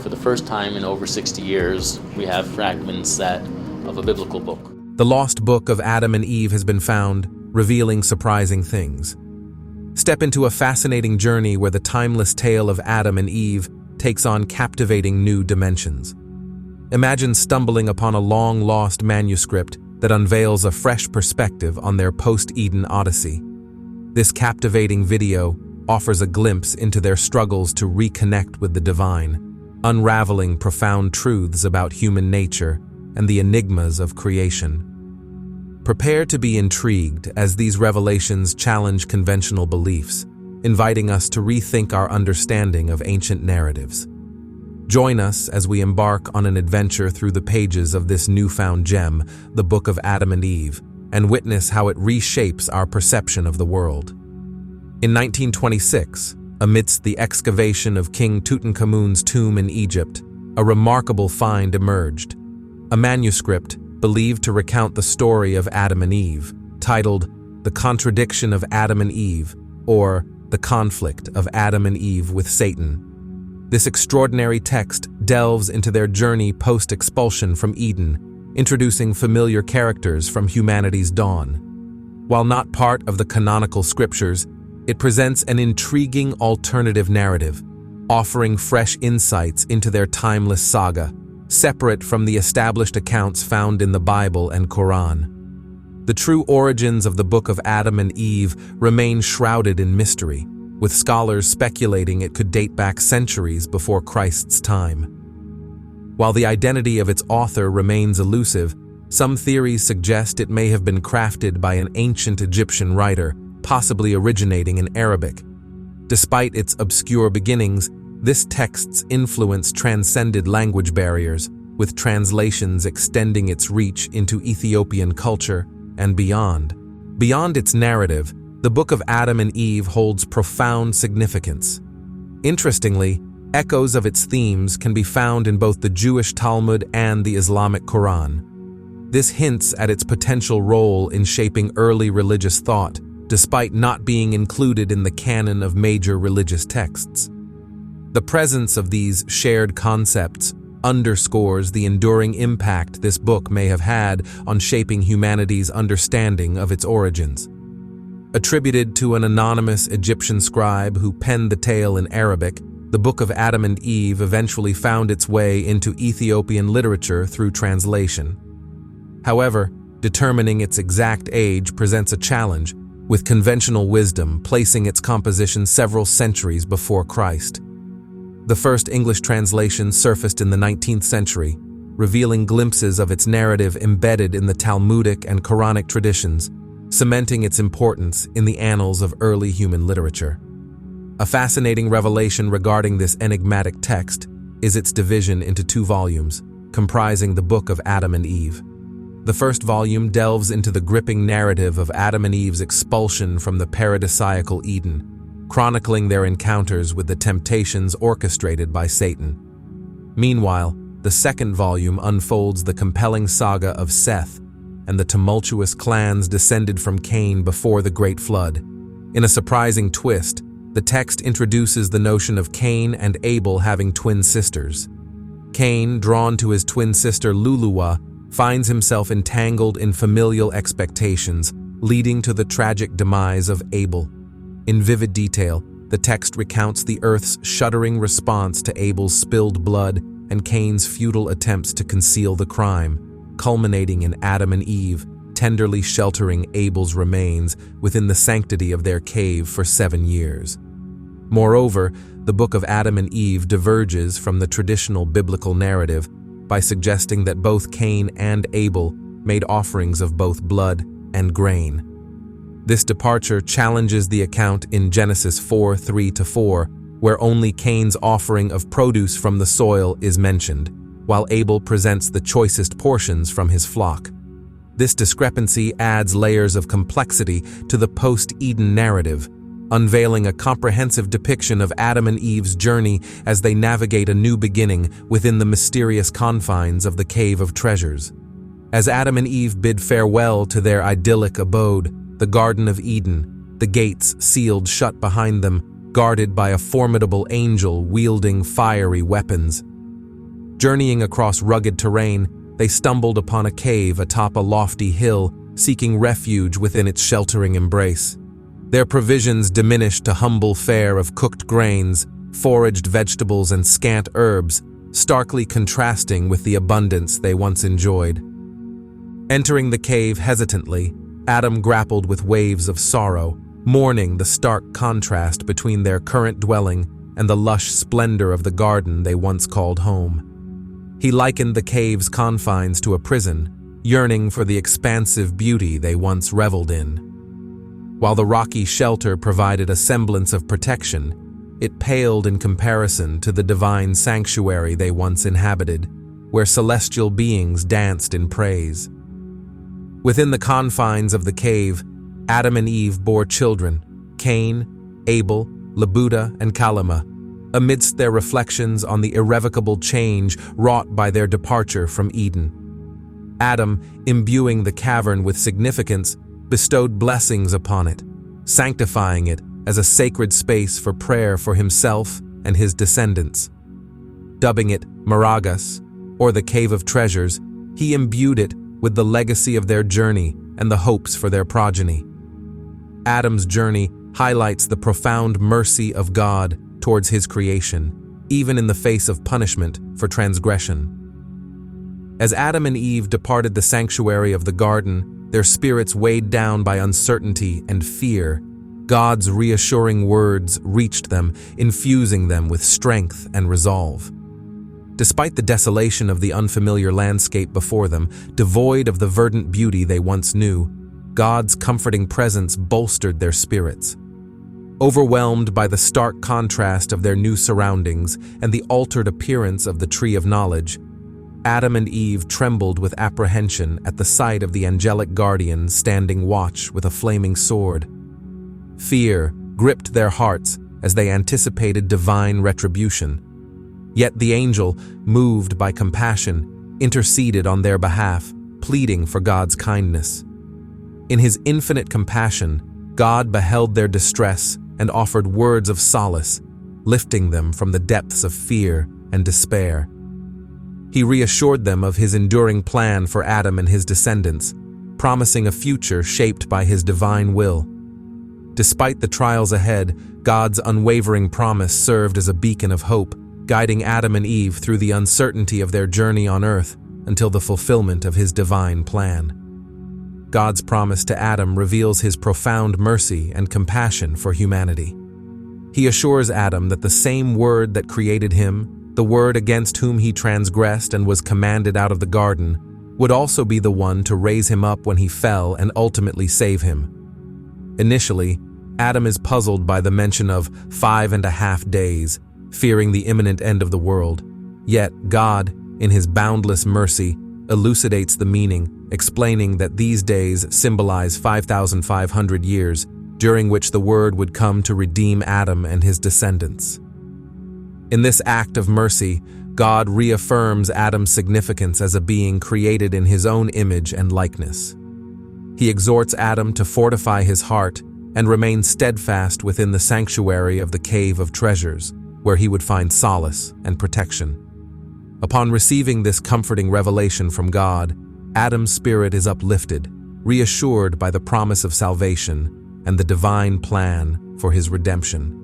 For the first time in over 60 years, we have fragments of a biblical book. The lost book of Adam and Eve has been found, revealing surprising things. Step into a fascinating journey where the timeless tale of Adam and Eve takes on captivating new dimensions. Imagine stumbling upon a long-lost manuscript that unveils a fresh perspective on their post-Eden odyssey. This captivating video offers a glimpse into their struggles to reconnect with the divine, unraveling profound truths about human nature and the enigmas of creation. Prepare to be intrigued as these revelations challenge conventional beliefs, inviting us to rethink our understanding of ancient narratives. Join us as we embark on an adventure through the pages of this newfound gem, the Book of Adam and Eve, and witness how it reshapes our perception of the world. In 1926, amidst the excavation of King Tutankhamun's tomb in Egypt, a remarkable find emerged. A manuscript believed to recount the story of Adam and Eve, titled The Contradiction of Adam and Eve, or The Conflict of Adam and Eve with Satan. This extraordinary text delves into their journey post-expulsion from Eden, introducing familiar characters from humanity's dawn. While not part of the canonical scriptures, it presents an intriguing alternative narrative, offering fresh insights into their timeless saga, separate from the established accounts found in the Bible and Quran. The true origins of the Book of Adam and Eve remain shrouded in mystery, with scholars speculating it could date back centuries before Christ's time. While the identity of its author remains elusive, some theories suggest it may have been crafted by an ancient Egyptian writer, possibly originating in Arabic. Despite its obscure beginnings, this text's influence transcended language barriers, with translations extending its reach into Ethiopian culture and beyond. Beyond its narrative, the Book of Adam and Eve holds profound significance. Interestingly, echoes of its themes can be found in both the Jewish Talmud and the Islamic Quran. This hints at its potential role in shaping early religious thought, despite not being included in the canon of major religious texts. The presence of these shared concepts underscores the enduring impact this book may have had on shaping humanity's understanding of its origins. Attributed to an anonymous Egyptian scribe who penned the tale in Arabic, the Book of Adam and Eve eventually found its way into Ethiopian literature through translation. However, determining its exact age presents a challenge, with conventional wisdom placing its composition several centuries before Christ. The first English translation surfaced in the 19th century, revealing glimpses of its narrative embedded in the Talmudic and Quranic traditions, cementing its importance in the annals of early human literature. A fascinating revelation regarding this enigmatic text is its division into two volumes, comprising the Book of Adam and Eve. The first volume delves into the gripping narrative of Adam and Eve's expulsion from the paradisiacal Eden, chronicling their encounters with the temptations orchestrated by Satan. Meanwhile, the second volume unfolds the compelling saga of Seth and the tumultuous clans descended from Cain before the Great Flood. In a surprising twist, the text introduces the notion of Cain and Abel having twin sisters. Cain, drawn to his twin sister Luluwa, finds himself entangled in familial expectations, leading to the tragic demise of Abel. In vivid detail, the text recounts the earth's shuddering response to Abel's spilled blood and Cain's futile attempts to conceal the crime, culminating in Adam and Eve tenderly sheltering Abel's remains within the sanctity of their cave for 7 years. Moreover, the Book of Adam and Eve diverges from the traditional biblical narrative by suggesting that both Cain and Abel made offerings of both blood and grain. This departure challenges the account in Genesis 4:3-4, where only Cain's offering of produce from the soil is mentioned, while Abel presents the choicest portions from his flock. This discrepancy adds layers of complexity to the post-Eden narrative, unveiling a comprehensive depiction of Adam and Eve's journey as they navigate a new beginning within the mysterious confines of the Cave of Treasures. As Adam and Eve bid farewell to their idyllic abode, the Garden of Eden, the gates sealed shut behind them, guarded by a formidable angel wielding fiery weapons, Journeying across rugged terrain, they stumbled upon a cave atop a lofty hill, seeking refuge within its sheltering embrace. Their provisions diminished to humble fare of cooked grains, foraged vegetables, and scant herbs, starkly contrasting with the abundance they once enjoyed. Entering the cave hesitantly, Adam grappled with waves of sorrow, mourning the stark contrast between their current dwelling and the lush splendor of the garden they once called home. He likened the cave's confines to a prison, yearning for the expansive beauty they once reveled in. While the rocky shelter provided a semblance of protection, it paled in comparison to the divine sanctuary they once inhabited, where celestial beings danced in praise. Within the confines of the cave, Adam and Eve bore children, Cain, Abel, Labuda, and Kalama, amidst their reflections on the irrevocable change wrought by their departure from Eden. Adam, imbuing the cavern with significance, bestowed blessings upon it, sanctifying it as a sacred space for prayer for himself and his descendants. Dubbing it Maragas, or the Cave of Treasures, he imbued it with the legacy of their journey and the hopes for their progeny. Adam's journey highlights the profound mercy of God towards his creation, even in the face of punishment for transgression. As Adam and Eve departed the sanctuary of the garden, their spirits weighed down by uncertainty and fear, God's reassuring words reached them, infusing them with strength and resolve. Despite the desolation of the unfamiliar landscape before them, devoid of the verdant beauty they once knew, God's comforting presence bolstered their spirits. Overwhelmed by the stark contrast of their new surroundings and the altered appearance of the tree of knowledge, Adam and Eve trembled with apprehension at the sight of the angelic guardian standing watch with a flaming sword. Fear gripped their hearts as they anticipated divine retribution. Yet the angel, moved by compassion, interceded on their behalf, pleading for God's kindness. In his infinite compassion, God beheld their distress and offered words of solace, lifting them from the depths of fear and despair. He reassured them of his enduring plan for Adam and his descendants, promising a future shaped by his divine will. Despite the trials ahead, God's unwavering promise served as a beacon of hope, guiding Adam and Eve through the uncertainty of their journey on earth until the fulfillment of his divine plan. God's promise to Adam reveals his profound mercy and compassion for humanity. He assures Adam that the same word that created him, the word against whom he transgressed and was commanded out of the garden, would also be the one to raise him up when he fell and ultimately save him. Initially, Adam is puzzled by the mention of 5.5 days, fearing the imminent end of the world. Yet God, in his boundless mercy, elucidates the meaning, explaining that these days symbolize 5,500 years, during which the Word would come to redeem Adam and his descendants. In this act of mercy, God reaffirms Adam's significance as a being created in his own image and likeness. He exhorts Adam to fortify his heart and remain steadfast within the sanctuary of the Cave of Treasures, where he would find solace and protection. Upon receiving this comforting revelation from God, Adam's spirit is uplifted, reassured by the promise of salvation and the divine plan for his redemption.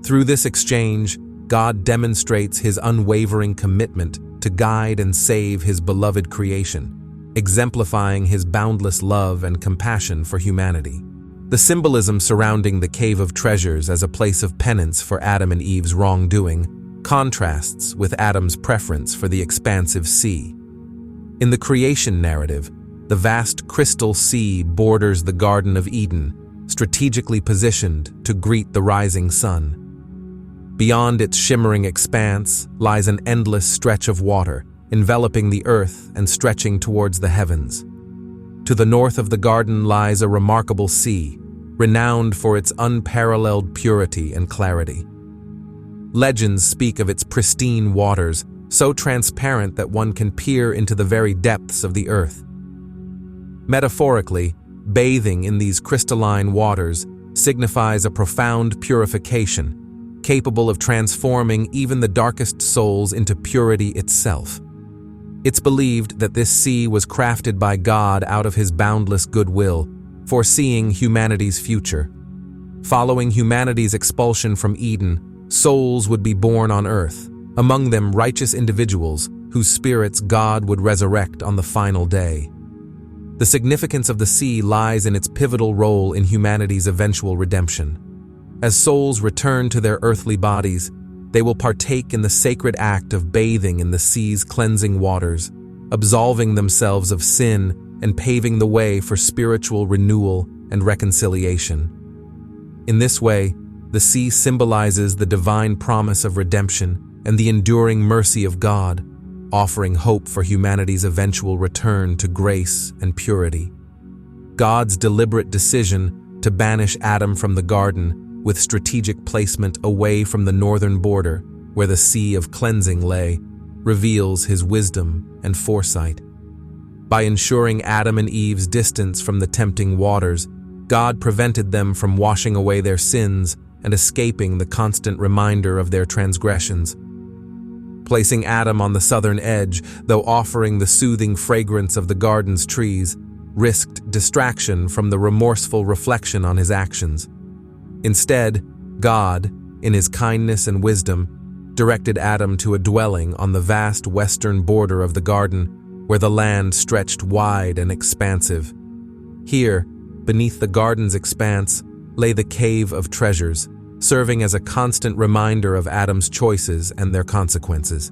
Through this exchange, God demonstrates his unwavering commitment to guide and save his beloved creation, exemplifying his boundless love and compassion for humanity. The symbolism surrounding the Cave of Treasures as a place of penance for Adam and Eve's wrongdoing contrasts with Adam's preference for the expansive sea. In the creation narrative, the vast crystal sea borders the Garden of Eden, strategically positioned to greet the rising sun. Beyond its shimmering expanse lies an endless stretch of water, enveloping the earth and stretching towards the heavens. To the north of the garden lies a remarkable sea, renowned for its unparalleled purity and clarity. Legends speak of its pristine waters, so transparent that one can peer into the very depths of the earth. Metaphorically, bathing in these crystalline waters signifies a profound purification, capable of transforming even the darkest souls into purity itself. It's believed that this sea was crafted by God out of his boundless goodwill, foreseeing humanity's future. Following humanity's expulsion from Eden, souls would be born on earth, among them righteous individuals whose spirits God would resurrect on the final day. The significance of the sea lies in its pivotal role in humanity's eventual redemption. As souls return to their earthly bodies, they will partake in the sacred act of bathing in the sea's cleansing waters, absolving themselves of sin and paving the way for spiritual renewal and reconciliation. In this way, the sea symbolizes the divine promise of redemption and the enduring mercy of God, offering hope for humanity's eventual return to grace and purity. God's deliberate decision to banish Adam from the garden with strategic placement away from the northern border, where the sea of cleansing lay, reveals his wisdom and foresight. By ensuring Adam and Eve's distance from the tempting waters, God prevented them from washing away their sins and escaping the constant reminder of their transgressions. Placing Adam on the southern edge, though offering the soothing fragrance of the garden's trees, risked distraction from the remorseful reflection on his actions. Instead, God, in his kindness and wisdom, directed Adam to a dwelling on the vast western border of the garden, where the land stretched wide and expansive. Here, beneath the garden's expanse, lay the cave of treasures, serving as a constant reminder of Adam's choices and their consequences.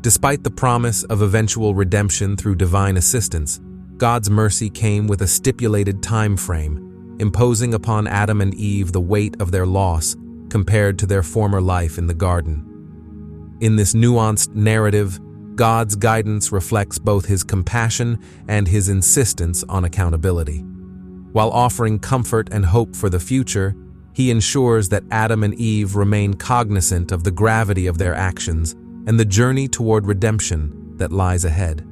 Despite the promise of eventual redemption through divine assistance, God's mercy came with a stipulated time frame, imposing upon Adam and Eve the weight of their loss compared to their former life in the garden. In this nuanced narrative, God's guidance reflects both his compassion and his insistence on accountability. While offering comfort and hope for the future, he ensures that Adam and Eve remain cognizant of the gravity of their actions and the journey toward redemption that lies ahead.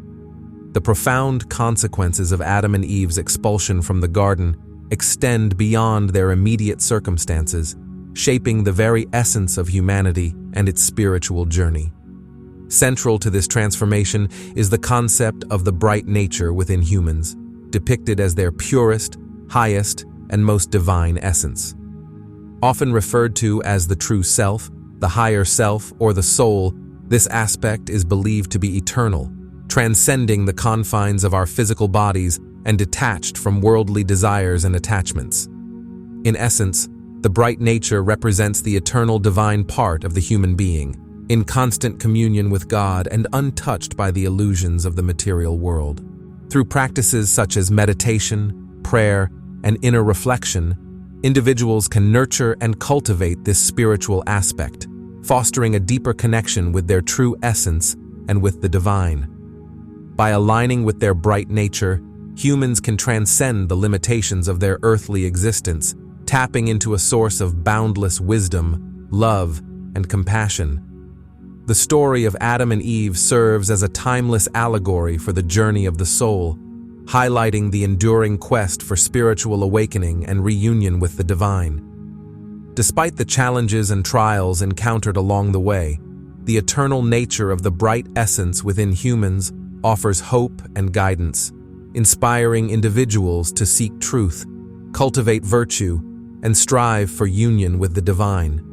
The profound consequences of Adam and Eve's expulsion from the garden extend beyond their immediate circumstances, shaping the very essence of humanity and its spiritual journey. Central to this transformation is the concept of the bright nature within humans, depicted as their purest, highest, and most divine essence. Often referred to as the true self, the higher self, or the soul, this aspect is believed to be eternal, transcending the confines of our physical bodies and detached from worldly desires and attachments. In essence, the bright nature represents the eternal divine part of the human being, in constant communion with God and untouched by the illusions of the material world. Through practices such as meditation, prayer, and inner reflection, individuals can nurture and cultivate this spiritual aspect, fostering a deeper connection with their true essence and with the divine. By aligning with their bright nature, humans can transcend the limitations of their earthly existence, tapping into a source of boundless wisdom, love, and compassion. The story of Adam and Eve serves as a timeless allegory for the journey of the soul, highlighting the enduring quest for spiritual awakening and reunion with the divine. Despite the challenges and trials encountered along the way, the eternal nature of the bright essence within humans offers hope and guidance, inspiring individuals to seek truth, cultivate virtue, and strive for union with the divine.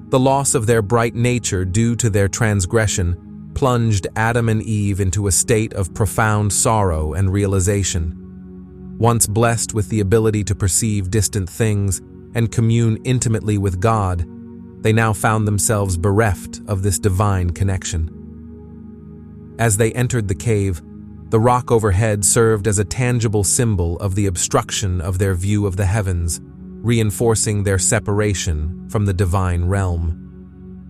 The loss of their bright nature due to their transgression plunged Adam and Eve into a state of profound sorrow and realization. Once blessed with the ability to perceive distant things and commune intimately with God, they now found themselves bereft of this divine connection. As they entered the cave, the rock overhead served as a tangible symbol of the obstruction of their view of the heavens, reinforcing their separation from the divine realm.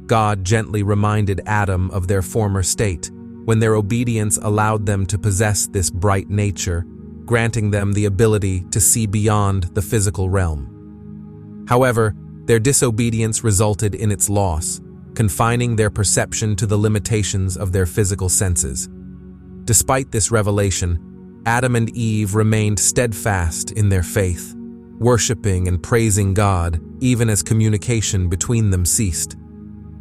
God gently reminded Adam of their former state, when their obedience allowed them to possess this bright nature, granting them the ability to see beyond the physical realm. However, their disobedience resulted in its loss, confining their perception to the limitations of their physical senses. Despite this revelation, Adam and Eve remained steadfast in their faith, worshiping and praising God even as communication between them ceased.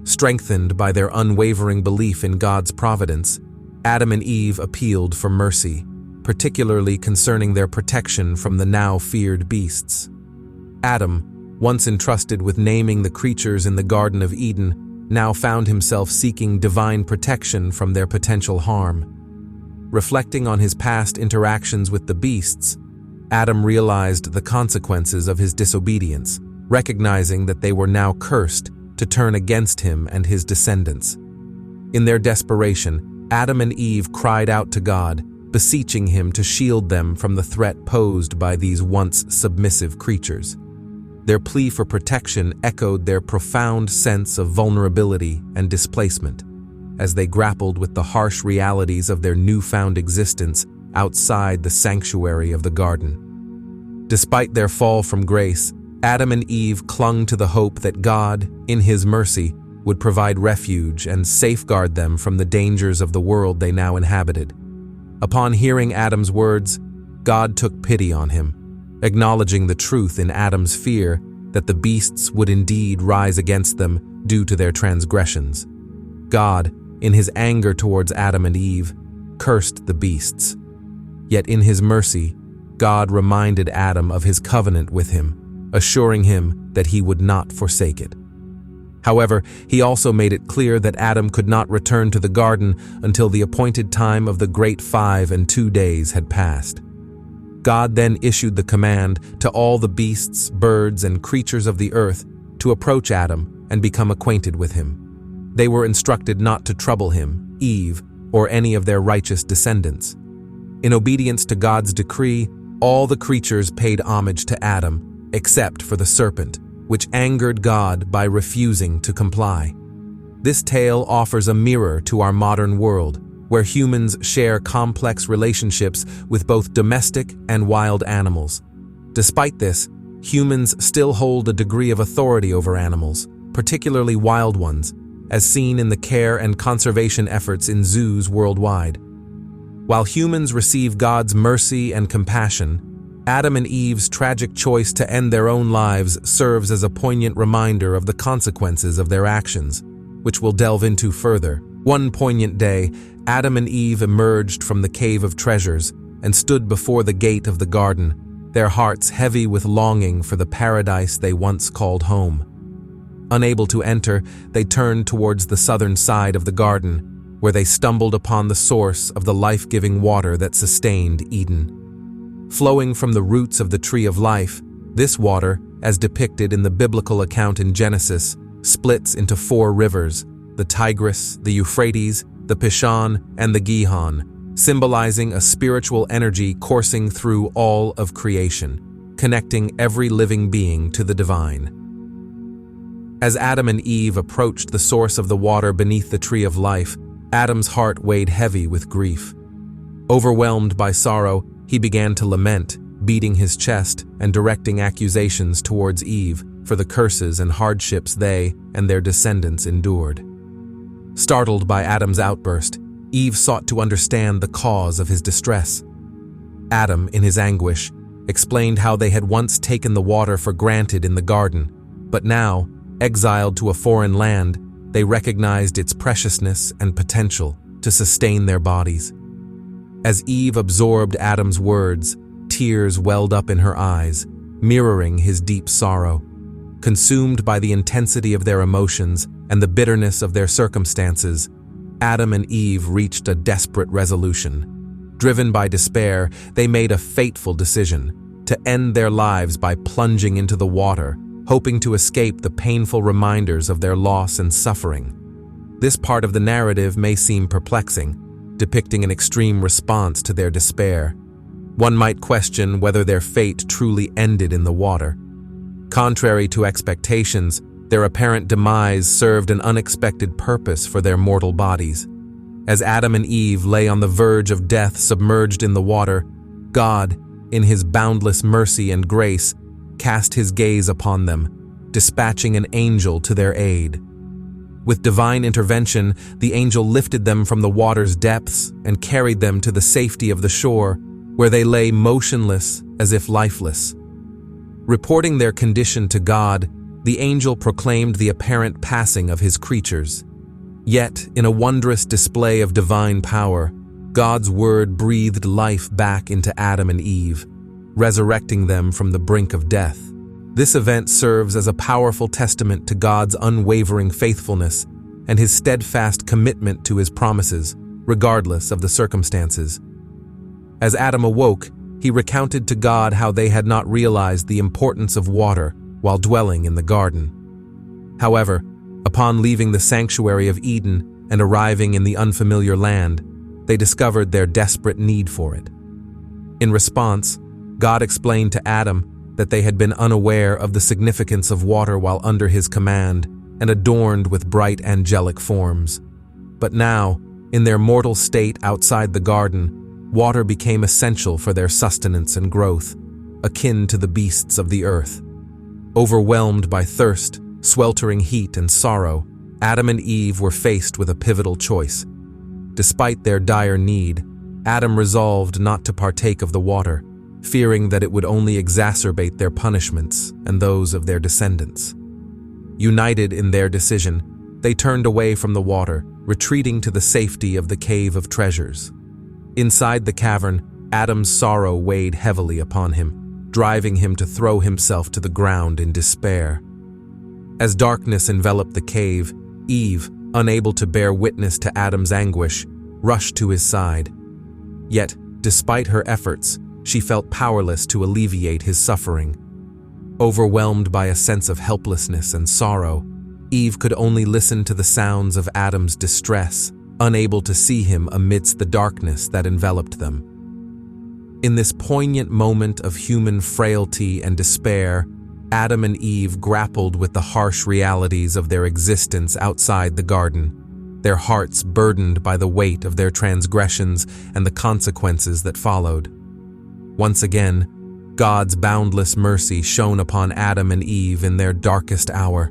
Strengthened by their unwavering belief in God's providence, Adam and Eve appealed for mercy, particularly concerning their protection from the now feared beasts. Adam, once entrusted with naming the creatures in the Garden of Eden, now found himself seeking divine protection from their potential harm. Reflecting on his past interactions with the beasts, Adam realized the consequences of his disobedience, recognizing that they were now cursed to turn against him and his descendants. In their desperation, Adam and Eve cried out to God, beseeching him to shield them from the threat posed by these once submissive creatures. Their plea for protection echoed their profound sense of vulnerability and displacement, as they grappled with the harsh realities of their newfound existence outside the sanctuary of the garden. Despite their fall from grace, Adam and Eve clung to the hope that God, in His mercy, would provide refuge and safeguard them from the dangers of the world they now inhabited. Upon hearing Adam's words, God took pity on him, acknowledging the truth in Adam's fear that the beasts would indeed rise against them due to their transgressions. God, in His anger towards Adam and Eve, cursed the beasts. Yet in His mercy, God reminded Adam of His covenant with him, assuring him that He would not forsake it. However, He also made it clear that Adam could not return to the garden until the appointed time of the great 5 and 2 days had passed. God then issued the command to all the beasts, birds, and creatures of the earth to approach Adam and become acquainted with him. They were instructed not to trouble him, Eve, or any of their righteous descendants. In obedience to God's decree, all the creatures paid homage to Adam, except for the serpent, which angered God by refusing to comply. This tale offers a mirror to our modern world, where humans share complex relationships with both domestic and wild animals. Despite this, humans still hold a degree of authority over animals, particularly wild ones, as seen in the care and conservation efforts in zoos worldwide. While humans receive God's mercy and compassion, Adam and Eve's tragic choice to end their own lives serves as a poignant reminder of the consequences of their actions, which we'll delve into further. One poignant day, Adam and Eve emerged from the cave of treasures and stood before the gate of the garden, their hearts heavy with longing for the paradise they once called home. Unable to enter, they turned towards the southern side of the garden, where they stumbled upon the source of the life-giving water that sustained Eden. Flowing from the roots of the tree of life, this water, as depicted in the biblical account in Genesis, splits into 4 rivers: the Tigris, the Euphrates, the Pishon, and the Gihon, symbolizing a spiritual energy coursing through all of creation, connecting every living being to the divine. As Adam and Eve approached the source of the water beneath the tree of life, Adam's heart weighed heavy with grief. Overwhelmed by sorrow, he began to lament, beating his chest and directing accusations towards Eve for the curses and hardships they and their descendants endured. Startled by Adam's outburst, Eve sought to understand the cause of his distress. Adam, in his anguish, explained how they had once taken the water for granted in the garden, but now, exiled to a foreign land, they recognized its preciousness and potential to sustain their bodies. As Eve absorbed Adam's words, tears welled up in her eyes, mirroring his deep sorrow. Consumed by the intensity of their emotions and the bitterness of their circumstances, Adam and Eve reached a desperate resolution. Driven by despair, they made a fateful decision to end their lives by plunging into the water, hoping to escape the painful reminders of their loss and suffering. This part of the narrative may seem perplexing, depicting an extreme response to their despair. One might question whether their fate truly ended in the water. Contrary to expectations, their apparent demise served an unexpected purpose for their mortal bodies. As Adam and Eve lay on the verge of death submerged in the water, God, in His boundless mercy and grace, cast His gaze upon them, dispatching an angel to their aid. With divine intervention, the angel lifted them from the water's depths and carried them to the safety of the shore, where they lay motionless as if lifeless. Reporting their condition to God, the angel proclaimed the apparent passing of his creatures. Yet, in a wondrous display of divine power, God's word breathed life back into Adam and Eve, resurrecting them from the brink of death. This event serves as a powerful testament to God's unwavering faithfulness and his steadfast commitment to his promises, regardless of the circumstances. As Adam awoke, he recounted to God how they had not realized the importance of water while dwelling in the garden. However, upon leaving the sanctuary of Eden and arriving in the unfamiliar land, they discovered their desperate need for it. In response, God explained to Adam that they had been unaware of the significance of water while under his command and adorned with bright angelic forms. But now, in their mortal state outside the garden, water became essential for their sustenance and growth, akin to the beasts of the earth. Overwhelmed by thirst, sweltering heat, and sorrow, Adam and Eve were faced with a pivotal choice. Despite their dire need, Adam resolved not to partake of the water, fearing that it would only exacerbate their punishments and those of their descendants. United in their decision, they turned away from the water, retreating to the safety of the Cave of Treasures. Inside the cavern, Adam's sorrow weighed heavily upon him, driving him to throw himself to the ground in despair. As darkness enveloped the cave, Eve, unable to bear witness to Adam's anguish, rushed to his side. Yet, despite her efforts, she felt powerless to alleviate his suffering. Overwhelmed by a sense of helplessness and sorrow, Eve could only listen to the sounds of Adam's distress, unable to see him amidst the darkness that enveloped them. In this poignant moment of human frailty and despair, Adam and Eve grappled with the harsh realities of their existence outside the garden, their hearts burdened by the weight of their transgressions and the consequences that followed. Once again, God's boundless mercy shone upon Adam and Eve in their darkest hour.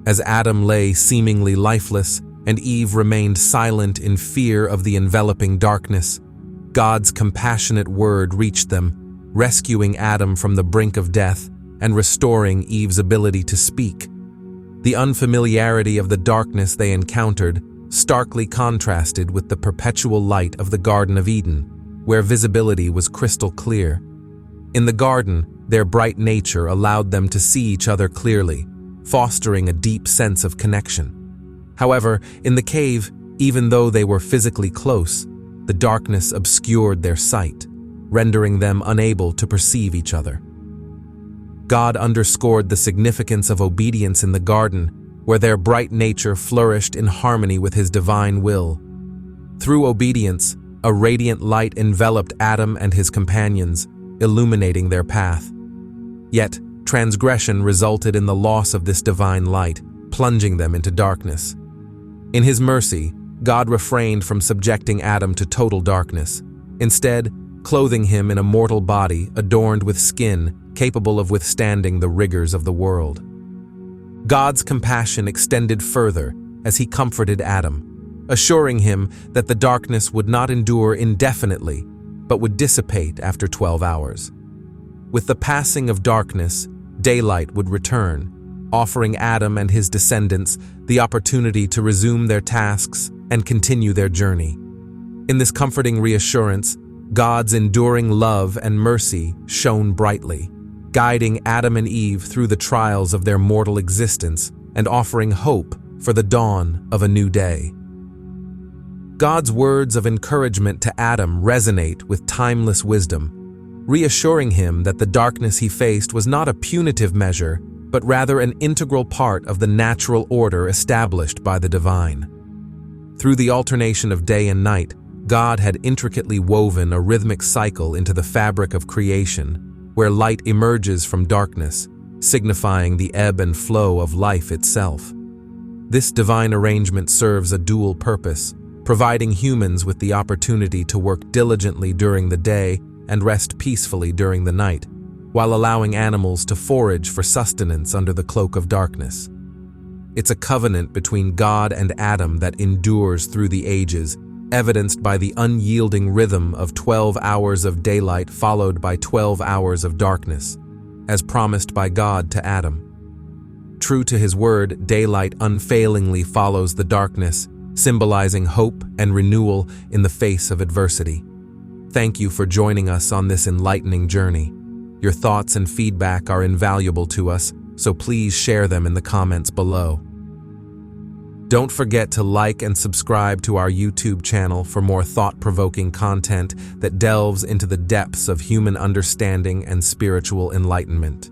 As Adam lay seemingly lifeless and Eve remained silent in fear of the enveloping darkness, God's compassionate word reached them, rescuing Adam from the brink of death and restoring Eve's ability to speak. The unfamiliarity of the darkness they encountered starkly contrasted with the perpetual light of the Garden of Eden, where visibility was crystal clear. In the garden, their bright nature allowed them to see each other clearly, fostering a deep sense of connection. However, in the cave, even though they were physically close, the darkness obscured their sight, rendering them unable to perceive each other. God underscored the significance of obedience in the garden, where their bright nature flourished in harmony with his divine will. Through obedience, a radiant light enveloped Adam and his companions, illuminating their path. Yet, transgression resulted in the loss of this divine light, plunging them into darkness. In his mercy, God refrained from subjecting Adam to total darkness, instead clothing him in a mortal body adorned with skin capable of withstanding the rigors of the world. God's compassion extended further as he comforted Adam, assuring him that the darkness would not endure indefinitely, but would dissipate after 12 hours. With the passing of darkness, daylight would return, offering Adam and his descendants the opportunity to resume their tasks and continue their journey. In this comforting reassurance, God's enduring love and mercy shone brightly, guiding Adam and Eve through the trials of their mortal existence and offering hope for the dawn of a new day. God's words of encouragement to Adam resonate with timeless wisdom, reassuring him that the darkness he faced was not a punitive measure, but rather an integral part of the natural order established by the divine. Through the alternation of day and night, God had intricately woven a rhythmic cycle into the fabric of creation, where light emerges from darkness, signifying the ebb and flow of life itself. This divine arrangement serves a dual purpose, providing humans with the opportunity to work diligently during the day and rest peacefully during the night, while allowing animals to forage for sustenance under the cloak of darkness. It's a covenant between God and Adam that endures through the ages, evidenced by the unyielding rhythm of 12 hours of daylight followed by 12 hours of darkness, as promised by God to Adam. True to his word, daylight unfailingly follows the darkness, symbolizing hope and renewal in the face of adversity. Thank you for joining us on this enlightening journey. Your thoughts and feedback are invaluable to us, so please share them in the comments below. Don't forget to like and subscribe to our YouTube channel for more thought-provoking content that delves into the depths of human understanding and spiritual enlightenment.